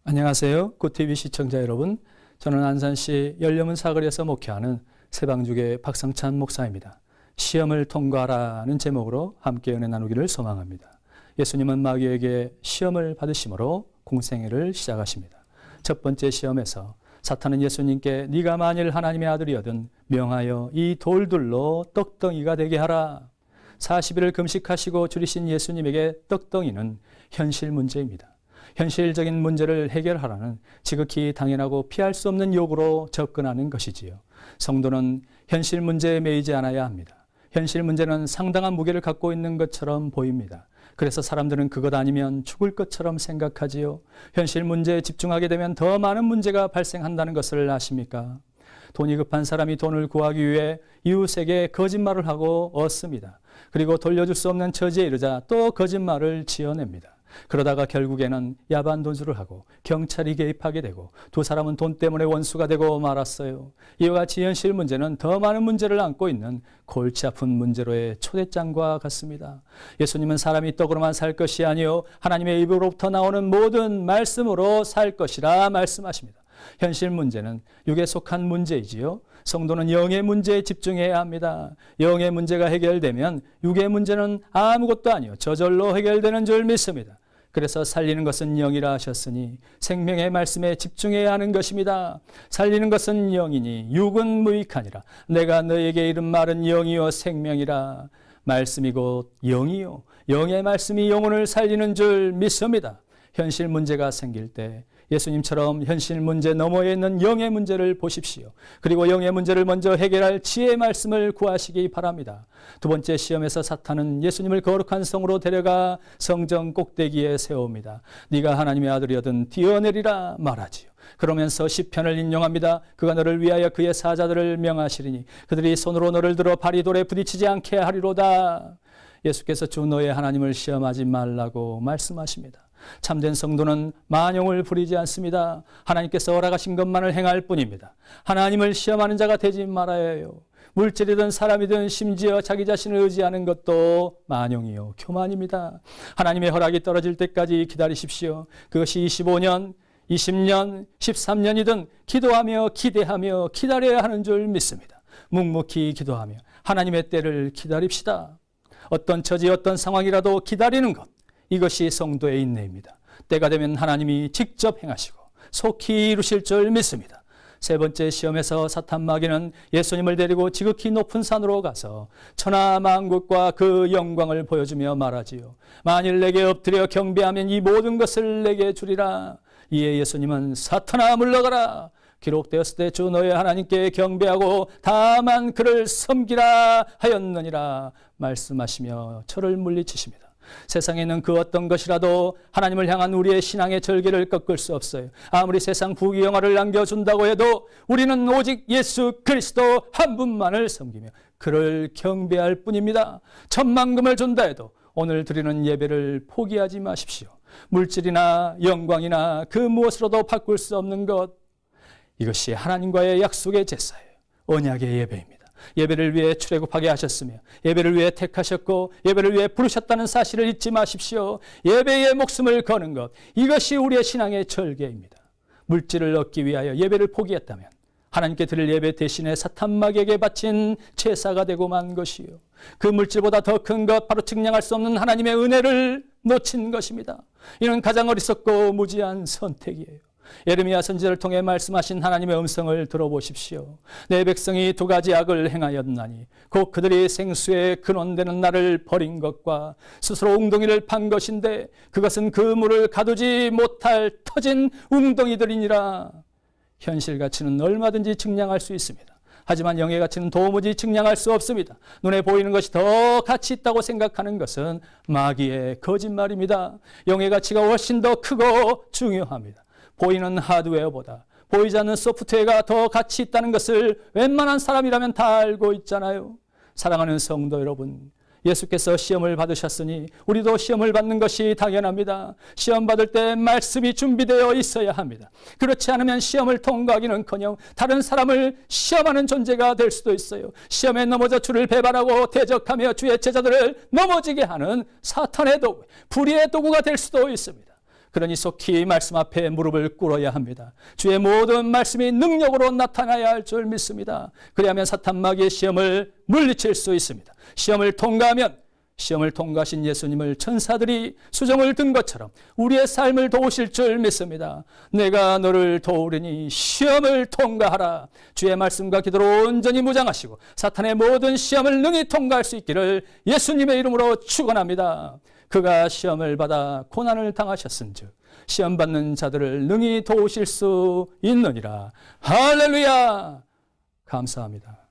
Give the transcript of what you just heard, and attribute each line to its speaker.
Speaker 1: 안녕하세요. 굿TV 시청자 여러분. 저는 안산시 열려문 사거리에서 목회하는 세방주교 박성찬 목사입니다. 시험을 통과하라는 제목으로 함께 은혜 나누기를 소망합니다. 예수님은 마귀에게 시험을 받으심으로 공생애를 시작하십니다. 첫 번째 시험에서 사탄은 예수님께 네가 만일 하나님의 아들이거든 명하여 이 돌들로 떡덩이가 되게 하라. 40일을 금식하시고 줄이신 예수님에게 떡덩이는 현실 문제입니다. 현실적인 문제를 해결하라는 지극히 당연하고 피할 수 없는 요구로 접근하는 것이지요. 성도는 현실 문제에 매이지 않아야 합니다. 현실 문제는 상당한 무게를 갖고 있는 것처럼 보입니다. 그래서 사람들은 그것 아니면 죽을 것처럼 생각하지요. 현실 문제에 집중하게 되면 더 많은 문제가 발생한다는 것을 아십니까? 돈이 급한 사람이 돈을 구하기 위해 이웃에게 거짓말을 하고 얻습니다. 그리고 돌려줄 수 없는 처지에 이르자 또 거짓말을 지어냅니다. 그러다가 결국에는 야반 도주를 하고 경찰이 개입하게 되고 두 사람은 돈 때문에 원수가 되고 말았어요. 이와 같이 현실 문제는 더 많은 문제를 안고 있는 골치 아픈 문제로의 초대장과 같습니다. 예수님은 사람이 떡으로만 살 것이 아니요 하나님의 입으로부터 나오는 모든 말씀으로 살 것이라 말씀하십니다. 현실 문제는 육에 속한 문제이지요. 성도는 영의 문제에 집중해야 합니다. 영의 문제가 해결되면 육의 문제는 아무것도 아니요 저절로 해결되는 줄 믿습니다. 그래서 살리는 것은 영이라 하셨으니 생명의 말씀에 집중해야 하는 것입니다. 살리는 것은 영이니 육은 무익하니라. 내가 너에게 이른 말은 영이요 생명이라. 말씀이 곧 영이요 영의 말씀이 영혼을 살리는 줄 믿습니다. 현실 문제가 생길 때 예수님처럼 현실 문제 너머에 있는 영의 문제를 보십시오. 그리고 영의 문제를 먼저 해결할 지혜의 말씀을 구하시기 바랍니다. 두 번째 시험에서 사탄은 예수님을 거룩한 성으로 데려가 성전 꼭대기에 세웁니다. 네가 하나님의 아들이거든 뛰어내리라 말하지요. 그러면서 시편을 인용합니다. 그가 너를 위하여 그의 사자들을 명하시리니 그들이 손으로 너를 들어 발이 돌에 부딪히지 않게 하리로다. 예수께서 주 너의 하나님을 시험하지 말라고 말씀하십니다. 참된 성도는 만용을 부리지 않습니다. 하나님께서 허락하신 것만을 행할 뿐입니다. 하나님을 시험하는 자가 되지 말아야 해요. 물질이든 사람이든 심지어 자기 자신을 의지하는 것도 만용이요 교만입니다. 하나님의 허락이 떨어질 때까지 기다리십시오. 그것이 25년, 20년, 13년이든 기도하며 기대하며 기다려야 하는 줄 믿습니다. 묵묵히 기도하며 하나님의 때를 기다립시다. 어떤 처지 어떤 상황이라도 기다리는 것, 이것이 성도의 인내입니다. 때가 되면 하나님이 직접 행하시고 속히 이루실 줄 믿습니다. 세 번째 시험에서 사탄 마귀는 예수님을 데리고 지극히 높은 산으로 가서 천하 만국과 그 영광을 보여주며 말하지요. 만일 내게 엎드려 경배하면 이 모든 것을 내게 주리라. 이에 예수님은 사탄아 물러가라. 기록되었을 때 주 너의 하나님께 경배하고 다만 그를 섬기라 하였느니라 말씀하시며 저를 물리치십니다. 세상에 있는 그 어떤 것이라도 하나님을 향한 우리의 신앙의 절개를 꺾을 수 없어요. 아무리 세상 부귀영화를 남겨준다고 해도 우리는 오직 예수 그리스도 한 분만을 섬기며 그를 경배할 뿐입니다. 천만금을 준다 해도 오늘 드리는 예배를 포기하지 마십시오. 물질이나 영광이나 그 무엇으로도 바꿀 수 없는 것, 이것이 하나님과의 약속의 제사예요. 언약의 예배입니다. 예배를 위해 출애굽하게 하셨으며 예배를 위해 택하셨고 예배를 위해 부르셨다는 사실을 잊지 마십시오. 예배의 목숨을 거는 것, 이것이 우리의 신앙의 절개입니다. 물질을 얻기 위하여 예배를 포기했다면 하나님께 드릴 예배 대신에 사탄 마귀에게 바친 제사가 되고 만 것이요. 그 물질보다 더 큰 것, 바로 측량할 수 없는 하나님의 은혜를 놓친 것입니다. 이는 가장 어리석고 무지한 선택이에요. 예레미야 선지자를 통해 말씀하신 하나님의 음성을 들어보십시오. 내 백성이 두 가지 악을 행하였나니 곧 그들이 생수의 근원되는 나를 버린 것과 스스로 웅덩이를 판 것인데 그것은 그 물을 가두지 못할 터진 웅덩이들이니라. 현실 가치는 얼마든지 측량할 수 있습니다. 하지만 영의 가치는 도무지 측량할 수 없습니다. 눈에 보이는 것이 더 가치 있다고 생각하는 것은 마귀의 거짓말입니다. 영의 가치가 훨씬 더 크고 중요합니다. 보이는 하드웨어보다 보이지 않는 소프트웨어가 더 가치 있다는 것을 웬만한 사람이라면 다 알고 있잖아요. 사랑하는 성도 여러분, 예수께서 시험을 받으셨으니 우리도 시험을 받는 것이 당연합니다. 시험 받을 때 말씀이 준비되어 있어야 합니다. 그렇지 않으면 시험을 통과하기는커녕 다른 사람을 시험하는 존재가 될 수도 있어요. 시험에 넘어져 주를 배반하고 대적하며 주의 제자들을 넘어지게 하는 사탄의 도구, 불의의 도구가 될 수도 있습니다. 그러니 속히 말씀 앞에 무릎을 꿇어야 합니다. 주의 모든 말씀이 능력으로 나타나야 할 줄 믿습니다. 그리하면 사탄 마귀의 시험을 물리칠 수 있습니다. 시험을 통과하면 시험을 통과하신 예수님을 천사들이 수정을 든 것처럼 우리의 삶을 도우실 줄 믿습니다. 내가 너를 도우리니 시험을 통과하라. 주의 말씀과 기도로 온전히 무장하시고 사탄의 모든 시험을 능히 통과할 수 있기를 예수님의 이름으로 축원합니다. 그가 시험을 받아 고난을 당하셨은즉 시험 받는 자들을 능히 도우실 수 있느니라. 할렐루야! 감사합니다.